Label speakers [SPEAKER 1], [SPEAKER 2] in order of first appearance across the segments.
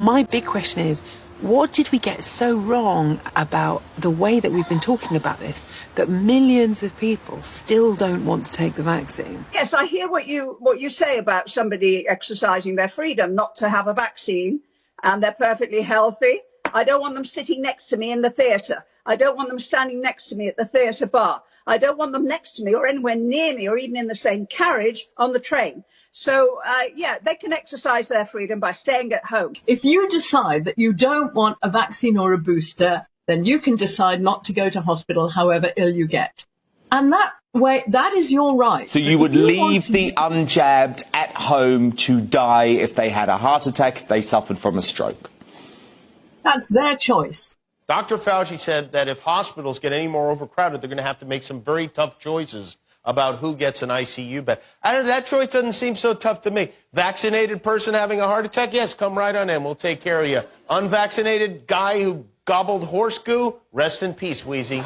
[SPEAKER 1] My big question is, what did we get so wrong about the way that we've been talking about this, that millions of people still don't want to take the vaccine?
[SPEAKER 2] Yes, I hear what you say about somebody exercising their freedom not to have a vaccine, and they're perfectly healthy. I don't want them sitting next to me in the theatre. I don't want them standing next to me at the theatre bar. I don't want them next to me or anywhere near me or even in the same carriage on the train. So, yeah, they can exercise their freedom by staying at home.
[SPEAKER 3] If you decide that you don't want a vaccine or a booster, then you can decide not to go to hospital however ill you get. And that way, that is your right.
[SPEAKER 4] So you would leave the unjabbed at home to die if they had a heart attack, if they suffered from a stroke?
[SPEAKER 3] That's their choice.
[SPEAKER 5] Dr. Fauci said that if hospitals get any more overcrowded, they're going to have to make some very tough choices about who gets an ICU bed. That choice doesn't seem so tough to me. Vaccinated person having a heart attack? Yes, come right on in. We'll take care of you. Unvaccinated guy who gobbled horse goo? Rest in peace, Wheezy.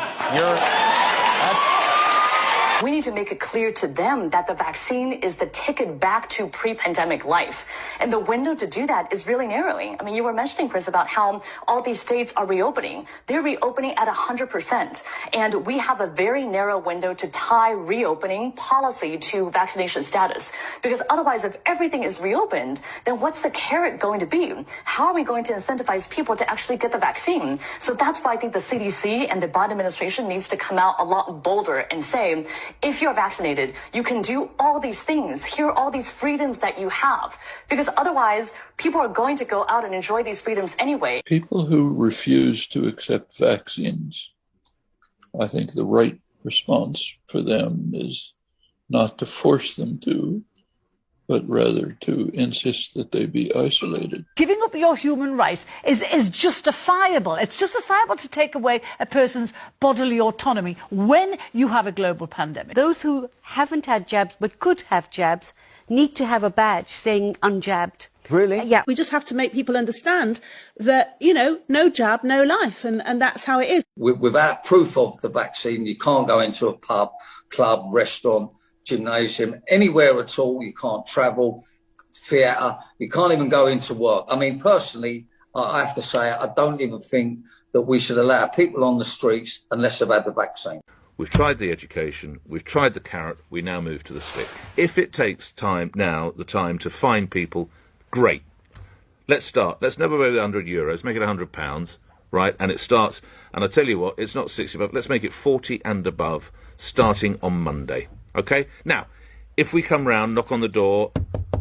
[SPEAKER 6] We need to make it clear to them that the vaccine is the ticket back to pre-pandemic life. And the window to do that is really narrowing. I mean, you were mentioning, Chris, about how all these states are reopening. They're reopening at 100%. And we have a very narrow window to tie reopening policy to vaccination status. Because otherwise, if everything is reopened, then what's the carrot going to be? How are we going to incentivize people to actually get the vaccine? So that's why I think the CDC and the Biden administration needs to come out a lot bolder and say, if you're vaccinated, you can do all these things. Here are all these freedoms that you have. Because otherwise, people are going to go out and enjoy these freedoms anyway.
[SPEAKER 7] People who refuse to accept vaccines, I think the right response for them is not to force them to, but rather to insist that they be isolated.
[SPEAKER 8] Giving up your human rights is justifiable. It's justifiable to take away a person's bodily autonomy when you have a global pandemic.
[SPEAKER 9] Those who haven't had jabs but could have jabs need to have a badge saying unjabbed.
[SPEAKER 4] Really?
[SPEAKER 9] Yeah.
[SPEAKER 10] We just have to make people understand that, no jab, no life. And that's how it is.
[SPEAKER 11] Without proof of the vaccine, you can't go into a pub, club, restaurant, gymnasium, anywhere at all. You can't travel, theatre. You can't even go into work. I mean, personally, I have to say, I don't even think that we should allow people on the streets unless they've had the vaccine.
[SPEAKER 12] We've tried the education, we've tried the carrot, we now move to the stick. If it takes time now, the time to find people, great. Let's start. Let's never go with €100, make it £100, right? And it starts, and I tell you what, it's not 60, but let's make it 40 and above, starting on Monday. Okay? Now, if we come round, knock on the door,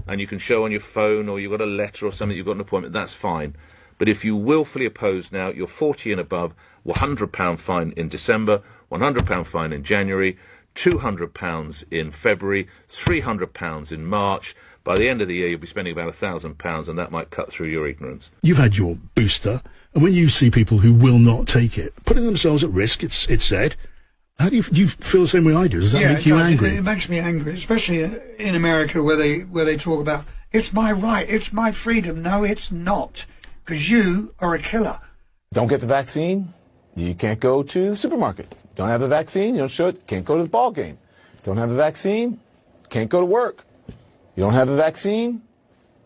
[SPEAKER 12] and you can show on your phone or you've got a letter or something, you've got an appointment, that's fine. But if you willfully oppose now, you're 40 and above, £100 fine in December, £100 fine in January, £200 in February, £300 in March. By the end of the year, you'll be spending about £1,000, and that might cut through your ignorance.
[SPEAKER 13] You've had your booster, and when you see people who will not take it, putting themselves at risk, it's said, how do you feel the same way I do? Does that make you angry?
[SPEAKER 14] It makes me angry, especially in America where they talk about, it's my right, it's my freedom. No, it's not, because you are a killer.
[SPEAKER 15] Don't get the vaccine, you can't go to the supermarket. Don't have the vaccine, you don't show it, can't go to the ball game. Don't have the vaccine, can't go to work. You don't have the vaccine,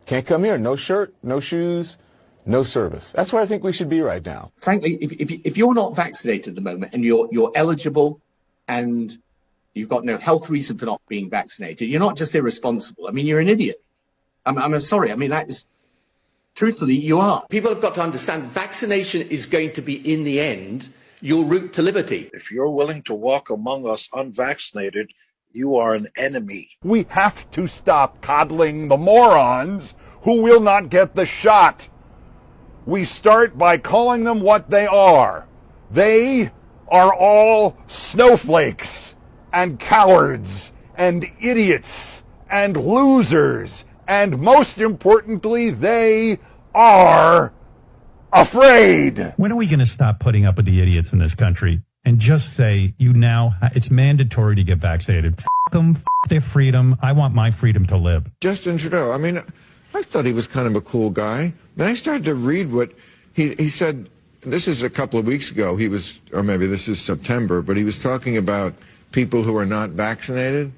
[SPEAKER 15] can't come here. No shirt, no shoes, no service. That's where I think we should be right now.
[SPEAKER 16] Frankly, if you're not vaccinated at the moment and you're eligible and you've got no health reason for not being vaccinated, you're not just irresponsible. I mean, you're an idiot. I'm sorry. I mean, that is, truthfully, you are. People have got to understand vaccination is going to be, in the end, your route to liberty.
[SPEAKER 17] If you're willing to walk among us unvaccinated, you are an enemy.
[SPEAKER 18] We have to stop coddling the morons who will not get the shot. We start by calling them what they are. They are all snowflakes and cowards and idiots and losers. And most importantly, they are afraid.
[SPEAKER 19] When are we going to stop putting up with the idiots in this country and just say, it's mandatory to get vaccinated? F them, f their freedom. I want my freedom to live.
[SPEAKER 20] Justin Trudeau, I mean, I thought he was kind of a cool guy. Then I started to read what he said. This is a couple of weeks ago. He was, or maybe this is September, but he was talking about people who are not vaccinated.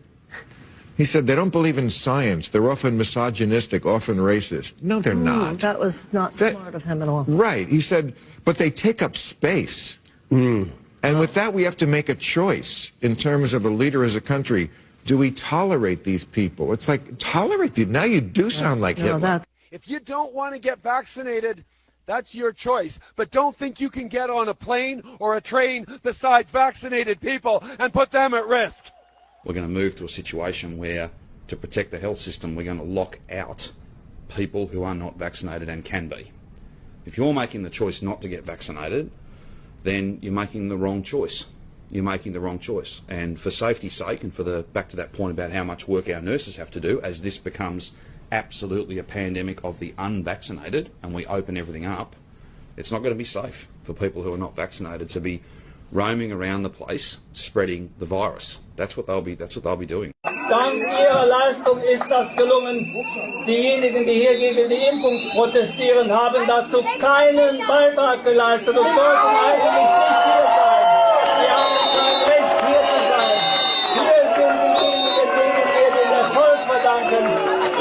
[SPEAKER 20] He said they don't believe in science. They're often misogynistic, often racist. No, they're not.
[SPEAKER 21] That was not smart of him at all.
[SPEAKER 20] Right. He said, but they take up space. And with that, we have to make a choice in terms of a leader as a country. Do we tolerate these people? It's like, tolerate them. Now you do sound like Hitler.
[SPEAKER 22] If you don't want to get vaccinated, that's your choice. But don't think you can get on a plane or a train besides vaccinated people and put them at risk.
[SPEAKER 23] We're going to move to a situation where, to protect the health system, we're going to lock out people who are not vaccinated and can be. If you're making the choice not to get vaccinated, then you're making the wrong choice. You're making the wrong choice. And for safety's sake, and for back to that point about how much work our nurses have to do, as this becomes absolutely a pandemic of the unvaccinated and we open everything up, it's not going to be safe for people who are not vaccinated to be roaming around the place spreading the virus. That's what they'll be doing.
[SPEAKER 24] Dank Ihrer Leistung ist das gelungen. Diejenigen, die hier gegen die Impfung protestieren, haben dazu keinen Beitrag geleistet und sollten eigentlich nicht hier sein. Sie haben kein Recht, hier zu sein. Wir sind diejenigen, denen wir den Erfolg verdanken.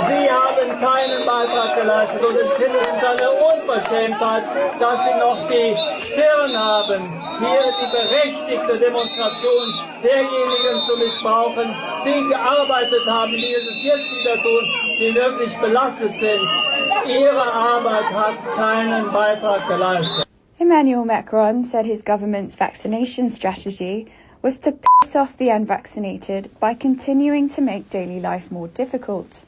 [SPEAKER 24] Sie haben keinen Beitrag geleistet und ich finde es ist eine Unverschämtheit, dass Sie noch die Stirn haben, hier die berechtigte Demonstration derjenigen zu missbrauchen, die gearbeitet haben, die es jetzt wieder tun, die wirklich belastet sind. Ihre Arbeit hat keinen Beitrag geleistet.
[SPEAKER 25] Emmanuel Macron said his government's vaccination strategy was to piss off the unvaccinated by continuing to make daily life more difficult.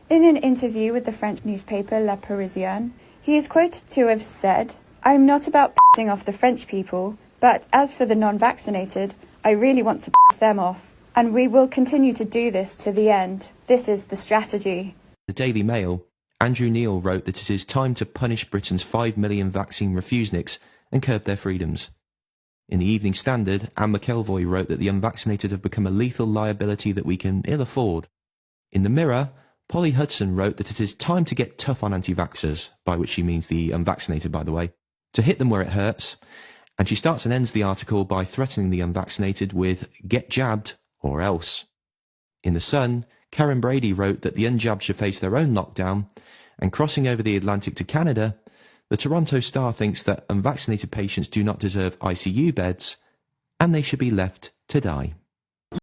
[SPEAKER 25] In an interview with the French newspaper La Parisienne, he is quoted to have said, "I am not about pissing off the French people, but as for the non-vaccinated, I really want to piss them off. And we will continue to do this to the end. This is the strategy."
[SPEAKER 26] The Daily Mail, Andrew Neil wrote that it is time to punish Britain's 5 million vaccine refuseniks and curb their freedoms. In the Evening Standard, Anne McElvoy wrote that the unvaccinated have become a lethal liability that we can ill afford. In The Mirror, Polly Hudson wrote that it is time to get tough on anti-vaxxers, by which she means the unvaccinated, by the way, to hit them where it hurts. And she starts and ends the article by threatening the unvaccinated with, "Get jabbed or else." In The Sun, Karen Brady wrote that the unjabbed should face their own lockdown, and crossing over the Atlantic to Canada, the Toronto Star thinks that unvaccinated patients do not deserve ICU beds, and they should be left to die.